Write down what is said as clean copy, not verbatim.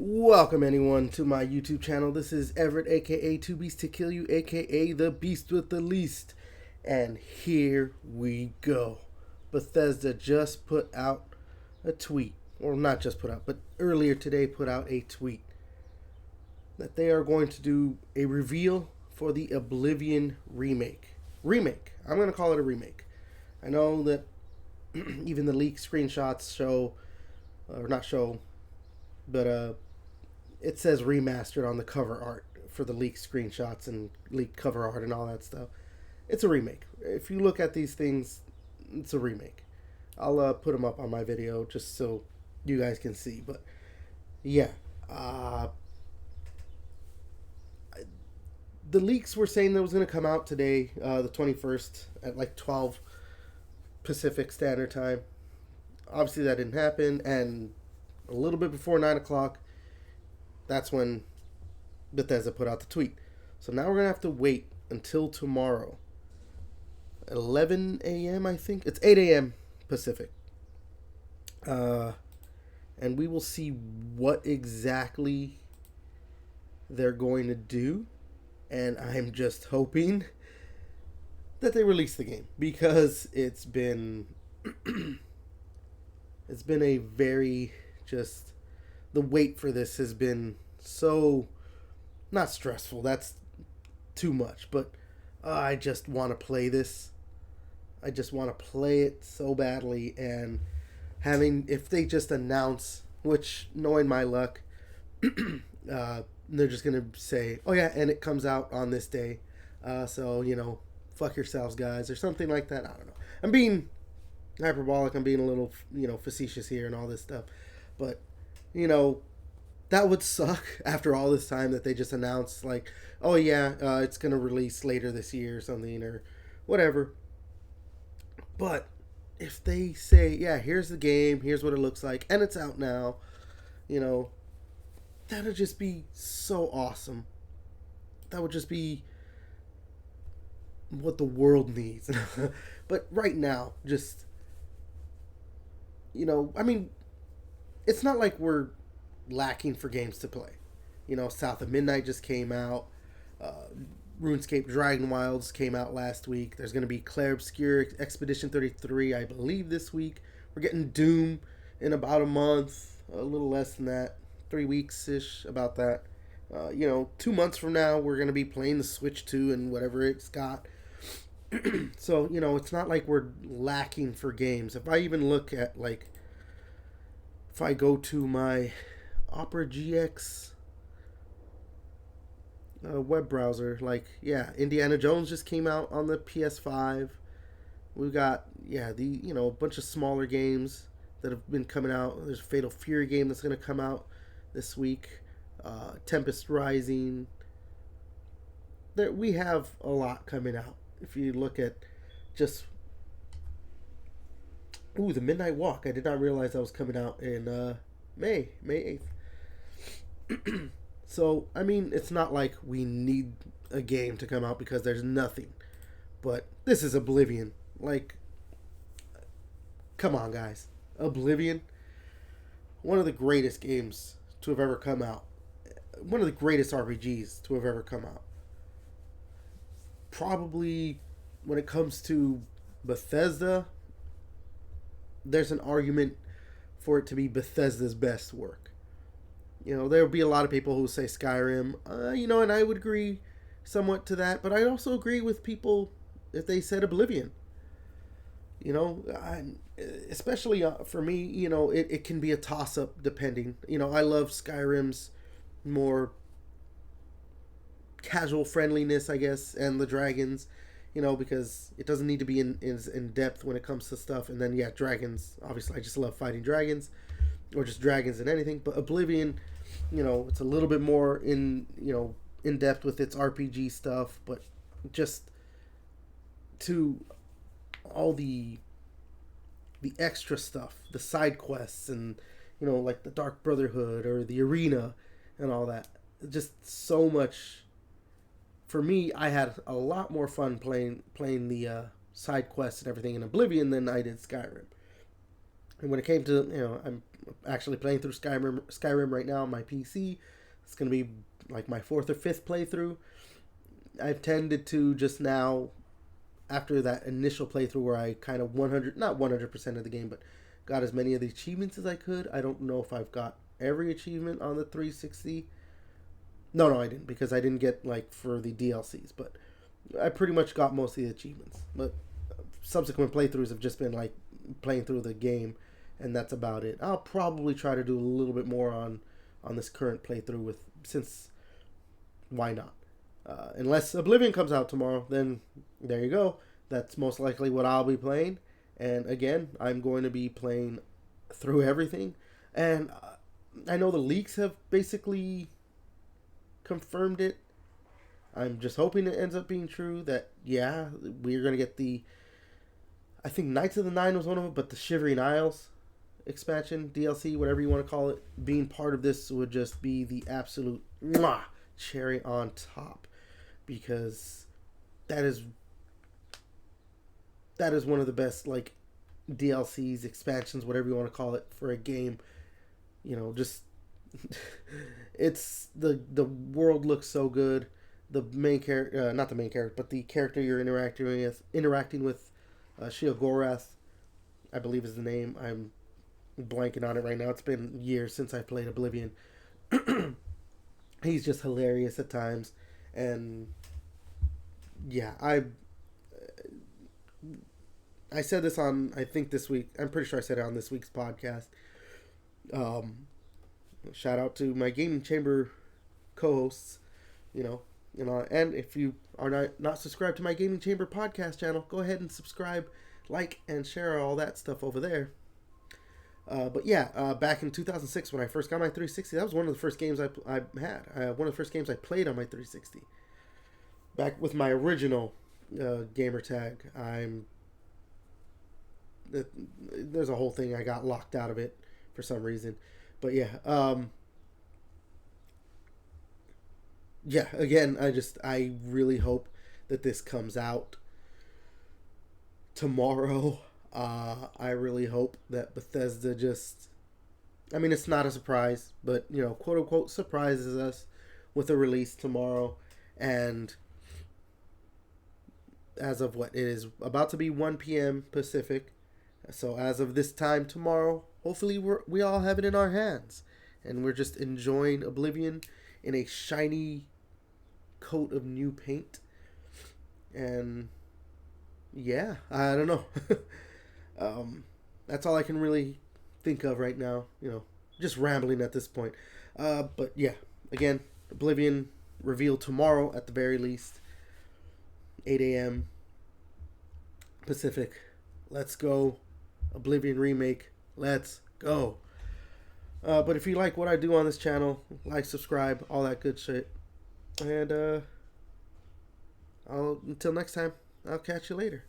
Welcome anyone to my YouTube channel. This is Everett, aka Two Beasts to Kill You, aka the Beast with the Least. And here we go. Bethesda just put out a tweet, or not just put out, but earlier today put out a tweet that they are going to do a reveal for the Oblivion remake. I'm going to call it a remake. I know that even the leaked screenshots show, or not show, but it says remastered on the cover art for the leaked screenshots and leaked cover art and all that stuff. It's a remake. If you look at these things, it's a remake. I'll put them up on my video just so you guys can see. But yeah, the leaks were saying that it was going to come out today, the 21st at like 12 Pacific Standard Time. Obviously, that didn't happen, and a little bit before 9 o'clock, that's when Bethesda put out the tweet. So now we're going to have to wait until tomorrow. 11 a.m., I think. It's 8 a.m. Pacific. And we will see what exactly they're going to do. And I'm just hoping that they release the game. Because it's been... it's been a very just... The wait for this has been so... Not stressful. That's too much. But I just want to play this. I just want to play it so badly. And if they just announce, which knowing my luck, they're just going to say, oh yeah, and it comes out on this day. So, fuck yourselves, guys, or something like that. I don't know. I'm being hyperbolic. I'm being a little, facetious here and all this stuff. But, that would suck after all this time that they just announced, like, oh yeah, it's going to release later this year or something or whatever. But if they say, yeah, here's the game, here's what it looks like, and it's out now, that would just be so awesome. That would just be what the world needs. But right now, just, it's not like we're lacking for games to play. South of Midnight just came out. RuneScape Dragon Wilds came out last week. There's going to be Clair Obscur Expedition 33, I believe, this week. We're getting Doom in about a month, a little less than that, 3 weeks-ish, about that. 2 months from now, we're going to be playing the Switch 2 and whatever it's got. So, it's not like we're lacking for games. If I even look at, if I go to my Opera GX web browser, Indiana Jones just came out on the PS5. We've got, a bunch of smaller games that have been coming out. There's a Fatal Fury game that's going to come out this week. Tempest Rising. We have a lot coming out. If you look at just... Ooh, The Midnight Walk. I did not realize that was coming out in May 8th. So, it's not like we need a game to come out because there's nothing. But this is Oblivion. Come on, guys. Oblivion. One of the greatest games to have ever come out. One of the greatest RPGs to have ever come out. Probably, when it comes to Bethesda, there's an argument for it to be Bethesda's best work. There would be a lot of people who say Skyrim, and I would agree somewhat to that, but I also agree with people if they said Oblivion. Especially for me, it can be a toss-up depending. I love Skyrim's more casual friendliness, I guess, and the dragons, because it doesn't need to be in depth when it comes to stuff. And then, yeah, dragons, obviously, I just love fighting dragons, or just dragons and anything. But Oblivion, it's a little bit more in depth with its RPG stuff, but just to all the extra stuff, the side quests, and like the Dark Brotherhood or the arena and all that. Just so much. For me, I had a lot more fun playing the side quests and everything in Oblivion than I did Skyrim. And when it came to, I'm actually playing through Skyrim right now on my PC. It's going to be like my fourth or fifth playthrough. I've tended to just now, after that initial playthrough where I kind of not 100% of the game, but got as many of the achievements as I could. I don't know if I've got every achievement on the 360. No, I didn't, because I didn't get like for the DLCs, but I pretty much got most of the achievements. But subsequent playthroughs have just been like playing through the game, and that's about it. I'll probably try to do a little bit more on this current playthrough since why not? Unless Oblivion comes out tomorrow, then there you go. That's most likely what I'll be playing. And again, I'm going to be playing through everything. And I know the leaks have basically confirmed it. I'm just hoping it ends up being true that, yeah, we're going to get I think Knights of the Nine was one of them, but the Shivering Isles expansion, DLC, whatever you want to call it, being part of this would just be the absolute cherry on top. Because that is one of the best, like, DLCs, expansions, whatever you want to call it, for a game. Just it's the world looks so good. The main character, not the main character, but the character you're interacting with, Sheogorath, I believe is the name. I'm blanking on it right now. It's been years since I played Oblivion. He's just hilarious at times, and yeah, I said this on, I think, this week. I'm pretty sure I said it on this week's podcast. Shout out to my Gaming Chamber co-hosts, and if you are not subscribed to my Gaming Chamber podcast channel, go ahead and subscribe, like, and share all that stuff over there. But yeah, back in 2006 when I first got my 360, that was one of the first games I had. One of the first games I played on my 360. Back with my original gamer tag, there's a whole thing. I got locked out of it for some reason. But yeah, again, I really hope that this comes out tomorrow. I really hope that Bethesda it's not a surprise, but, quote unquote, surprises us with a release tomorrow. And as of it is about to be 1 p.m. Pacific. So as of this time tomorrow, hopefully we all have it in our hands. And we're just enjoying Oblivion in a shiny coat of new paint. And yeah, I don't know. That's all I can really think of right now. Just rambling at this point. But yeah, again, Oblivion revealed tomorrow at the very least. 8 a.m. Pacific. Let's go. Oblivion Remake. Let's go. But if you like what I do on this channel, like, subscribe, all that good shit. And until next time, I'll catch you later.